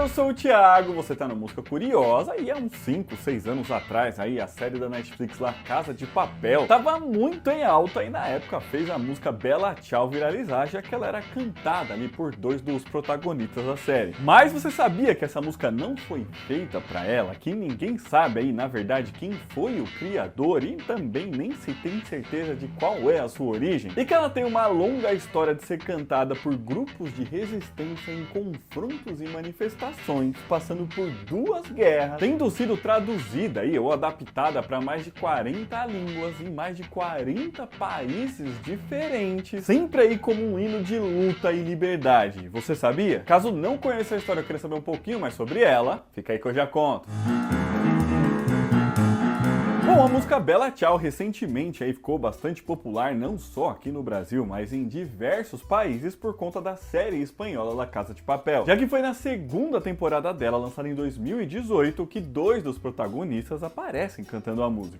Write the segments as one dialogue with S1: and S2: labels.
S1: eu sou o Thiago, você tá no Música Curiosa e há uns 5, 6 anos atrás aí a série da Netflix La Casa de Papel tava muito em alta e na época fez a música Bella Ciao viralizar, já que ela era cantada ali por dois dos protagonistas da série. Mas você sabia que essa música não foi feita pra ela? Que ninguém sabe aí na verdade quem foi o criador e também nem se tem certeza de qual é a sua origem? E que ela tem uma longa história de ser cantada por grupos de resistência em confrontos e manifestações, passando por 2 guerras, tendo sido traduzida aí, ou adaptada para mais de 40 línguas em mais de 40 países diferentes, sempre aí como um hino de luta e liberdade. Você sabia? Caso não conheça a história e queira saber um pouquinho mais sobre ela, fica aí que eu já conto. Bom, a música Bella Ciao recentemente aí ficou bastante popular não só aqui no Brasil, mas em diversos países por conta da série espanhola La Casa de Papel, já que foi na segunda temporada dela, lançada em 2018, que 2 dos protagonistas aparecem cantando a música.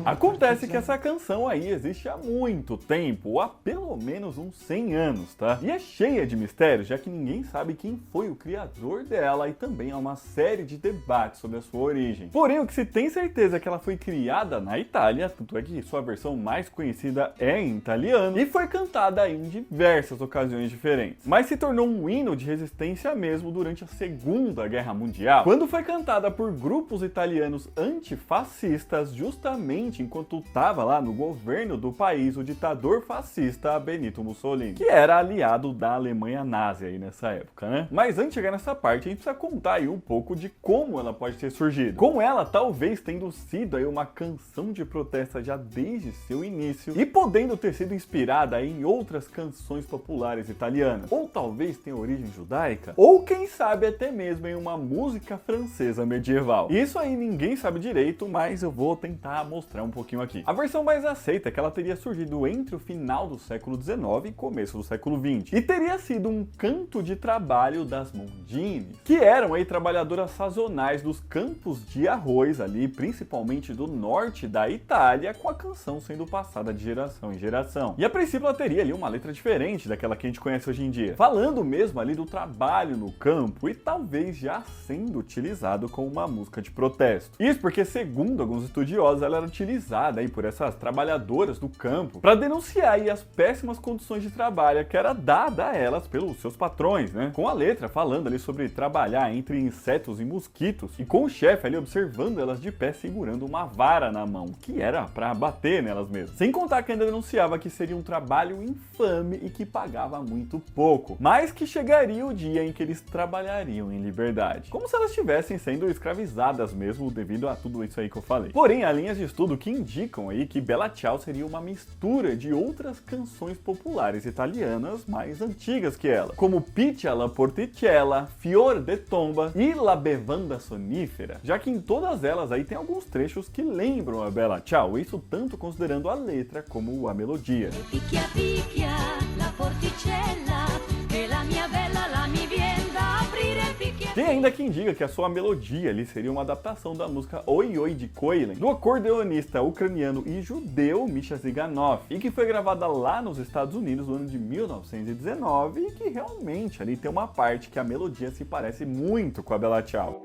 S1: Acontece que essa canção aí existe há muito tempo, há pelo menos uns 100 anos, tá? E é cheia de mistérios, já que ninguém sabe quem foi o criador dela e também há uma série de debates sobre a sua origem. Porém, o que se tem certeza é que ela foi criada na Itália, tanto é que sua versão mais conhecida é em italiano, e foi cantada em diversas ocasiões diferentes. Mas se tornou um hino de resistência mesmo durante a Segunda Guerra Mundial, quando foi cantada por grupos italianos antifascistas, justamente enquanto estava lá no governo do país o ditador fascista Benito Mussolini, que era aliado da Alemanha nazi aí nessa época, né? Mas antes de chegar nessa parte, a gente precisa contar aí um pouco de como ela pode ter surgido. Com ela talvez tendo sido aí uma canção de protesto já desde seu início e podendo ter sido inspirada em outras canções populares italianas, ou talvez tenha origem judaica, ou quem sabe até mesmo em uma música francesa medieval. Isso aí ninguém sabe direito, mas eu vou tentar mostrar um pouquinho aqui. A versão mais aceita é que ela teria surgido entre o final do século XIX e começo do século XX, e teria sido um canto de trabalho das mondines, que eram aí trabalhadoras sazonais dos campos de arroz ali, principalmente do norte da Itália, com a canção sendo passada de geração em geração. E a princípio ela teria ali uma letra diferente daquela que a gente conhece hoje em dia, falando mesmo ali do trabalho no campo e talvez já sendo utilizado como uma música de protesto. Isso porque, segundo alguns estudiosos, ela era utilizada aí por essas trabalhadoras do campo para denunciar aí as péssimas condições de trabalho que era dada a elas pelos seus patrões, né? Com a letra falando ali sobre trabalhar entre insetos e mosquitos e com o chefe ali observando elas de pé segurando uma vara na mão, que era para bater nelas mesmas. Sem contar que ainda denunciava que seria um trabalho infame e que pagava muito pouco, mas que chegaria o dia em que eles trabalhariam em liberdade, como se elas estivessem sendo escravizadas mesmo devido a tudo isso aí que eu falei. Porém, há linhas de estudo que indicam aí que Bella Ciao seria uma mistura de outras canções populares italianas mais antigas que ela, como Piccia la porticella, Fior de Tomba e La Bevanda Sonifera, já que em todas elas aí tem alguns trechos que lembram a Bella Ciao, isso tanto considerando a letra como a melodia.
S2: Picchia picchia la porticella e la mia bella la mi vien da aprire picchia.
S1: Tem ainda quem diga que a sua melodia ali seria uma adaptação da música Oi Oi de Koilen, do acordeonista ucraniano e judeu Misha Ziganov, e que foi gravada lá nos Estados Unidos no ano de 1919 e que realmente ali tem uma parte que a melodia se parece muito com a Bella Ciao.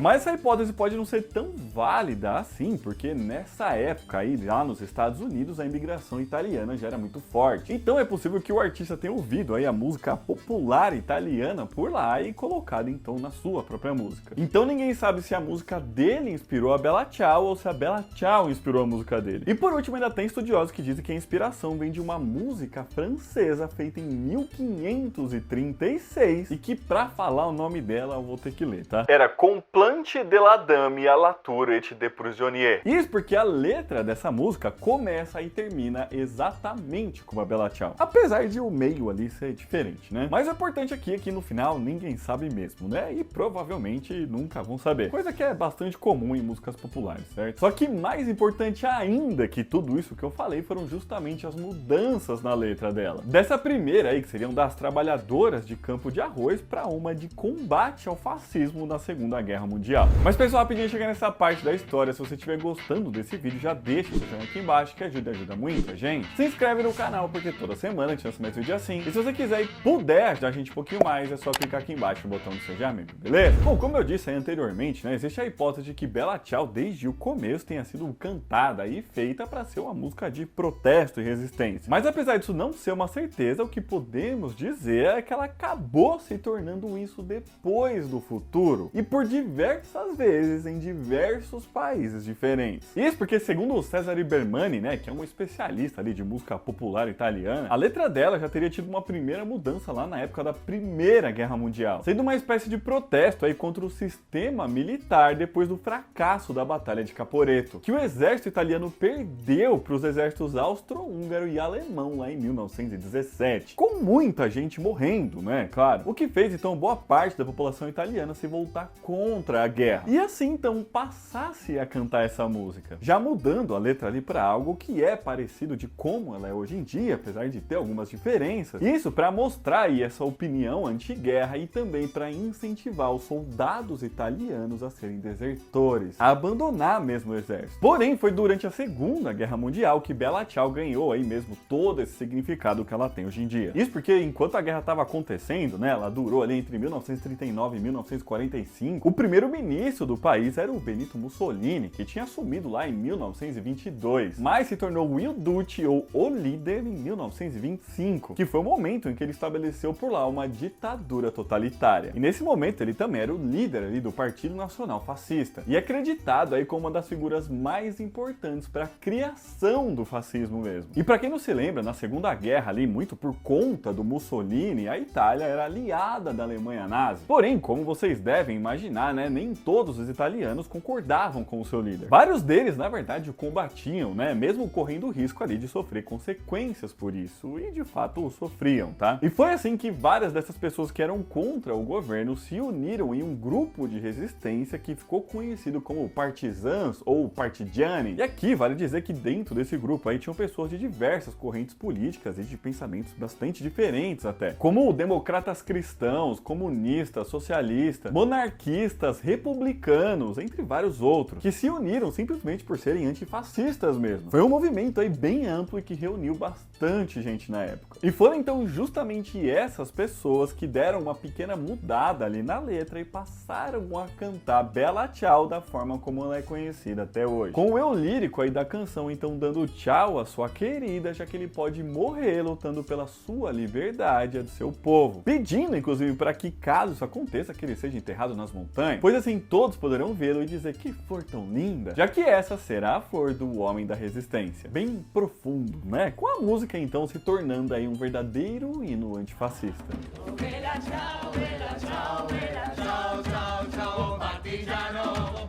S1: Mas essa hipótese pode não ser tão válida assim, porque nessa época aí, lá nos Estados Unidos, a imigração italiana já era muito forte. Então é possível que o artista tenha ouvido aí a música popular italiana por lá e colocado então na sua própria música. Então ninguém sabe se a música dele inspirou a Bella Ciao ou se a Bella Ciao inspirou a música dele. E por último, ainda tem estudiosos que dizem que a inspiração vem de uma música francesa feita em 1536 e que pra falar o nome dela eu vou ter que ler, tá? Era Complainte de la Dame à la Tour et de Prisonnier. Isso porque a letra dessa música começa e termina exatamente como a Bella Ciao, apesar de o meio ali ser diferente, né? Mas o importante aqui é que no final ninguém sabe mesmo, né? E provavelmente nunca vão saber, coisa que é bastante comum em músicas populares, certo? Só que mais importante ainda que tudo isso que eu falei foram justamente as mudanças na letra dela. Dessa primeira aí, que seriam das trabalhadoras de campo de arroz, para uma de combate ao fascismo na Segunda Guerra Mundial. Mundial. Mas pessoal, rapidinho chegando nessa parte da história, se você estiver gostando desse vídeo, já deixa o seu joinha aqui embaixo, que ajuda muito a gente. Se inscreve no canal, porque toda semana a gente lança mais vídeo assim. E se você quiser e puder ajudar a gente um pouquinho mais, é só clicar aqui embaixo no botão de Seja Membro, beleza? Bom, como eu disse aí anteriormente, né, existe a hipótese de que Bella Ciao, desde o começo, tenha sido cantada e feita para ser uma música de protesto e resistência. Mas apesar disso não ser uma certeza, o que podemos dizer é que ela acabou se tornando isso depois do futuro, e por diversas vezes em diversos países diferentes. Isso porque, segundo o Cesare Bermani, né, que é um especialista ali de música popular italiana, a letra dela já teria tido uma primeira mudança lá na época da Primeira Guerra Mundial, sendo uma espécie de protesto aí contra o sistema militar depois do fracasso da Batalha de Caporetto, que o exército italiano perdeu para os exércitos austro-húngaro e alemão lá em 1917, com muita gente morrendo, né, claro, o que fez então boa parte da população italiana se voltar contra a guerra, e assim então passasse a cantar essa música, já mudando a letra ali para algo que é parecido de como ela é hoje em dia, apesar de ter algumas diferenças. Isso para mostrar aí essa opinião anti-guerra e também para incentivar os soldados italianos a serem desertores, a abandonar mesmo o exército. Porém, foi durante a Segunda Guerra Mundial que Bella Ciao ganhou aí mesmo todo esse significado que ela tem hoje em dia. Isso porque enquanto a guerra estava acontecendo, né, ela durou ali entre 1939 e 1945, o primeiro-ministro do país era o Benito Mussolini, que tinha assumido lá em 1922, mas se tornou o Il Duce, ou o líder, em 1925, que foi o momento em que ele estabeleceu por lá uma ditadura totalitária. E nesse momento ele também era o líder ali do Partido Nacional Fascista, e é acreditado aí como uma das figuras mais importantes para a criação do fascismo mesmo. E para quem não se lembra, na Segunda Guerra ali, muito por conta do Mussolini, a Itália era aliada da Alemanha nazi. Porém, como vocês devem imaginar, né, nem todos os italianos concordavam com o seu líder. Vários deles, na verdade, o combatiam, né, mesmo correndo o risco ali de sofrer consequências por isso, e de fato o sofriam, tá? E foi assim que várias dessas pessoas que eram contra o governo se uniram em um grupo de resistência que ficou conhecido como Partisans ou Partigiani. E aqui vale dizer que dentro desse grupo aí tinham pessoas de diversas correntes políticas e de pensamentos bastante diferentes até, como democratas cristãos, comunistas, socialistas, monarquistas, republicanos, entre vários outros, que se uniram simplesmente por serem antifascistas mesmo. Foi um movimento aí bem amplo e que reuniu bastante gente na época. E foram então justamente essas pessoas que deram uma pequena mudada ali na letra e passaram a cantar Bella Ciao da forma como ela é conhecida até hoje, com o eu lírico aí da canção então dando tchau à sua querida, já que ele pode morrer lutando pela sua liberdade e a do seu povo, pedindo inclusive para que, caso isso aconteça, que ele seja enterrado nas montanhas, pois assim todos poderão vê-lo e dizer que flor tão linda, já que essa será a flor do homem da resistência. Bem profundo, né? Com a música então se tornando aí um verdadeiro hino antifascista.
S2: Bella ciao, bella ciao, bella ciao, ciao, ciao, partigiano.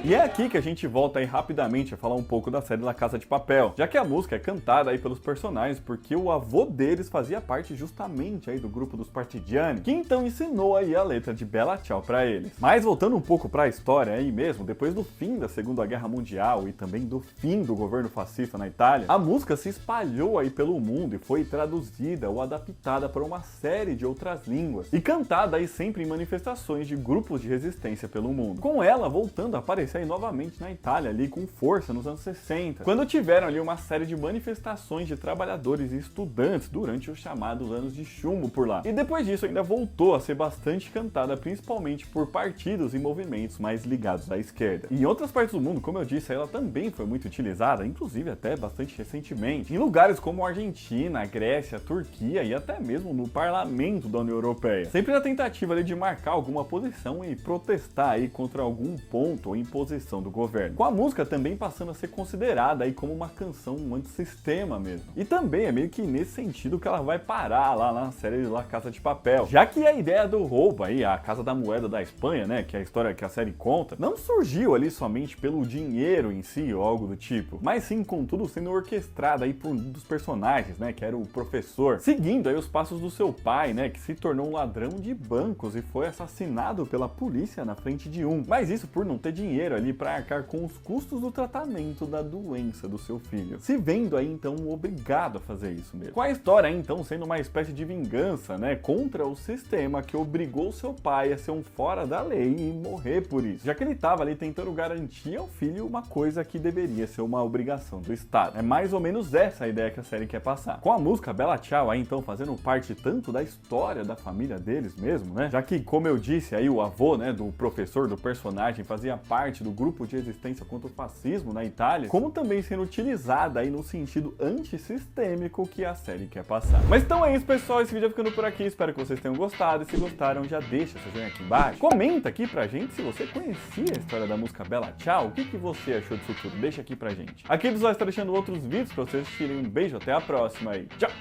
S1: E é aqui que a gente volta aí rapidamente a falar um pouco da série La Casa de Papel, já que a música é cantada aí pelos personagens porque o avô deles fazia parte justamente aí do grupo dos Partigiani, que então ensinou aí a letra de Bella Ciao pra eles. Mas voltando um pouco pra história aí mesmo, depois do fim da Segunda Guerra Mundial e também do fim do governo fascista na Itália, a música se espalhou aí pelo mundo e foi traduzida ou adaptada para uma série de outras línguas e cantada aí sempre em manifestações de grupos de resistência pelo mundo, com ela voltando a aparecer aí novamente na Itália ali com força nos anos 60, quando tiveram ali uma série de manifestações de trabalhadores e estudantes durante os chamados anos de chumbo por lá. E depois disso ainda voltou a ser bastante cantada, principalmente por partidos e movimentos mais ligados à esquerda. E em outras partes do mundo, como eu disse, ela também foi muito utilizada, inclusive até bastante recentemente, em lugares como a Argentina, a Grécia, a Turquia e até mesmo no parlamento da União Europeia, sempre na tentativa ali de marcar alguma posição e protestar aí contra algum ponto ou imposição do governo. Com a música também passando a ser considerada aí como uma canção antissistema mesmo. E também é meio que nesse sentido que ela vai parar lá na série La Casa de Papel, já que a ideia do roubo aí, a Casa da Moeda da Espanha, né, que é a história que a série conta, não surgiu ali somente pelo dinheiro em si ou algo do tipo, mas sim, contudo, sendo orquestrada aí por um dos personagens, né, que era o professor, seguindo aí os passos do seu pai, né, que se tornou um ladrão de bancos e foi assassinado pela polícia na frente de um. Mas isso por não ter dinheiro dinheiro ali para arcar com os custos do tratamento da doença do seu filho, se vendo aí então obrigado a fazer isso mesmo. Com a história então sendo uma espécie de vingança, né, contra o sistema que obrigou seu pai a ser um fora da lei e morrer por isso, já que ele estava ali tentando garantir ao filho uma coisa que deveria ser uma obrigação do Estado. É mais ou menos essa a ideia que a série quer passar. Com a música Bella Ciao aí então fazendo parte tanto da história da família deles mesmo, né, já que, como eu disse aí, o avô, né, do professor, do personagem, fazia parte do grupo de resistência contra o fascismo na Itália, como também sendo utilizada aí no sentido antissistêmico que a série quer passar. Mas então é isso, pessoal, esse vídeo vai ficando por aqui, espero que vocês tenham gostado, e se gostaram já deixa seu joinha aqui embaixo, comenta aqui pra gente se você conhecia a história da música Bella Ciao, o que você achou disso tudo, deixa aqui pra gente. Aqui eles vão estar deixando outros vídeos pra vocês assistirem, um beijo, até a próxima e tchau!